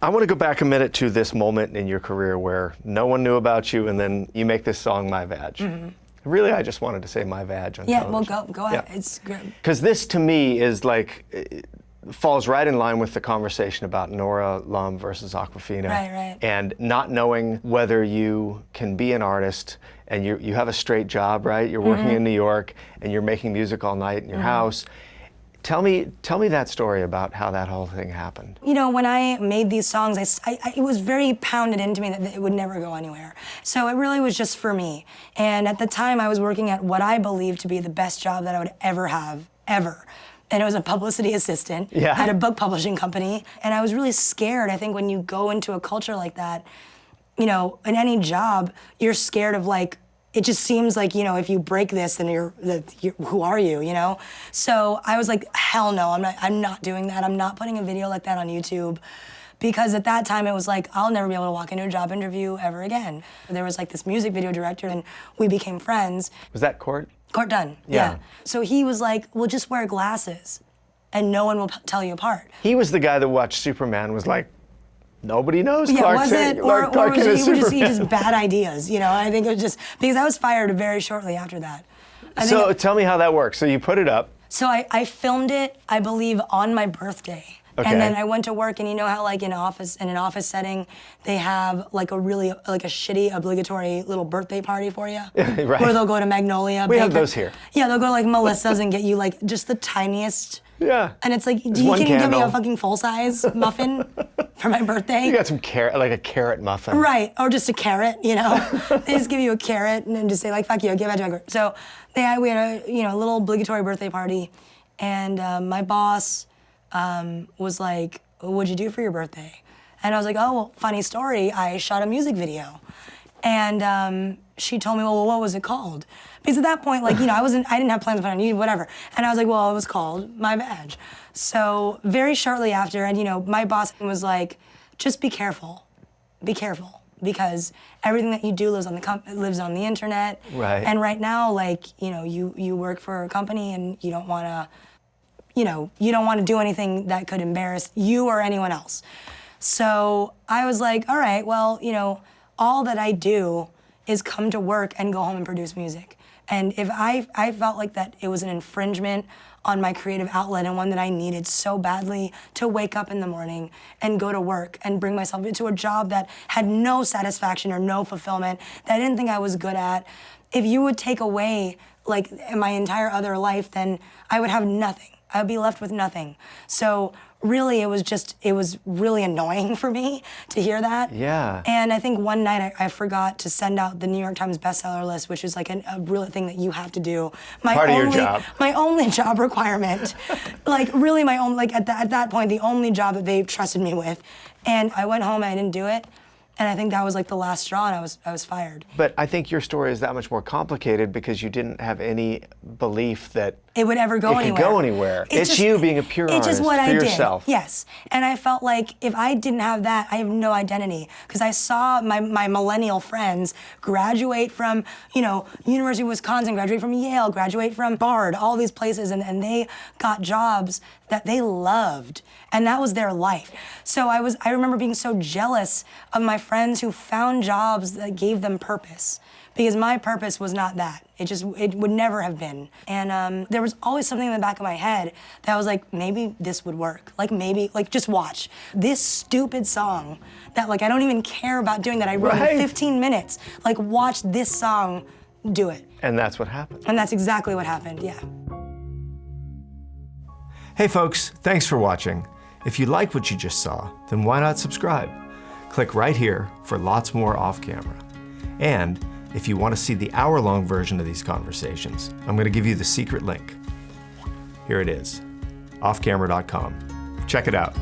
I want to go back a minute to this moment in your career where no one knew about you, and then you make this song, My Vag. Mm-hmm. Really, I just wanted to say My Vag on television. Well, go ahead. Yeah. It's good. Because this, to me, is like, it falls right in line with the conversation about Nora Lum versus Awkwafina. Right. And not knowing whether you can be an artist, and you have a straight job, right? You're working in New York, and you're making music all night in your house. Tell me that story about how that whole thing happened. You know, when I made these songs, it was very pounded into me that it would never go anywhere. So it really was just for me. And at the time, I was working at what I believed to be the best job that I would ever have, ever. And it was a publicity assistant at a book publishing company. And I was really scared. I think when you go into a culture like that, you know, in any job, you're scared of like, it just seems like, you know, if you break this, then you're who are you, you know? So I was like, hell no, I'm not doing that. I'm not putting a video like that on YouTube. Because at that time, it was like, I'll never be able to walk into a job interview ever again. There was like this music video director, and we became friends. Was that Court? Court Dunn, yeah. So he was like, well, just wear glasses, and no one will tell you apart. He was the guy that watched Superman, was like, nobody knows Clark was Kent. it? Or was he just bad ideas, you know? I think it was just, because I was fired very shortly after that. So tell me how that works. So you put it up. So I filmed it, I believe, on my birthday. Okay. And then I went to work, and you know how like in an office setting, they have like a really, like a shitty obligatory little birthday party for you? Right. Where they'll go to Magnolia. We have those here. Yeah, they'll go to like Melissa's and get you like just the tiniest. Yeah. And it's like, can you give me a fucking full-size muffin for my birthday? You got some carrot, like a carrot muffin. Right, or just a carrot, you know? They just give you a carrot and then just say like, fuck you, give it to me. So we had a little obligatory birthday party, and my boss was like, what'd you do for your birthday? And I was like, oh, well, funny story, I shot a music video. And she told me, well, what was it called? Because at that point, like, you know, I didn't have plans to put on YouTube, whatever. And I was like, well, it was called My Vag. So very shortly after, and you know, my boss was like, just be careful, because everything that you do lives on the internet. Right. And right now, like, you know, you work for a company, and you don't want to, you know, you don't want to do anything that could embarrass you or anyone else. So I was like, all right, well, you know, all that I do is come to work and go home and produce music. And if I felt like that it was an infringement on my creative outlet, and one that I needed so badly to wake up in the morning and go to work and bring myself into a job that had no satisfaction or no fulfillment, that I didn't think I was good at, if you would take away like my entire other life, then I would have nothing. I would be left with nothing. So really, it was really annoying for me to hear that. Yeah. And I think one night I forgot to send out the New York Times bestseller list, which is like a real thing that you have to do. Part of your job. My only job requirement. Like really my own, like at that point, the only job that they trusted me with. And I went home and I didn't do it. And I think that was like the last straw, and I was fired. But I think your story is that much more complicated because you didn't have any belief that it would ever go anywhere. It could go anywhere. It's just, you being a pure artist just what for I yourself. Did. Yes. And I felt like if I didn't have that, I have no identity. Because I saw my millennial friends graduate from, you know, University of Wisconsin, graduate from Yale, graduate from Bard, all these places, and they got jobs that they loved. And that was their life. So I remember being so jealous of my friends who found jobs that gave them purpose. Because my purpose was not that. It would never have been. And there was always something in the back of my head that was like, maybe this would work. Like maybe, like just watch. This stupid song that like I don't even care about doing, that I wrote in 15 minutes. Like watch this song do it. And that's what happened. And that's exactly what happened, yeah. Hey folks, thanks for watching. If you like what you just saw, then why not subscribe? Click right here for lots more off camera. And if you want to see the hour-long version of these conversations, I'm going to give you the secret link. Here it is, offcamera.com. Check it out.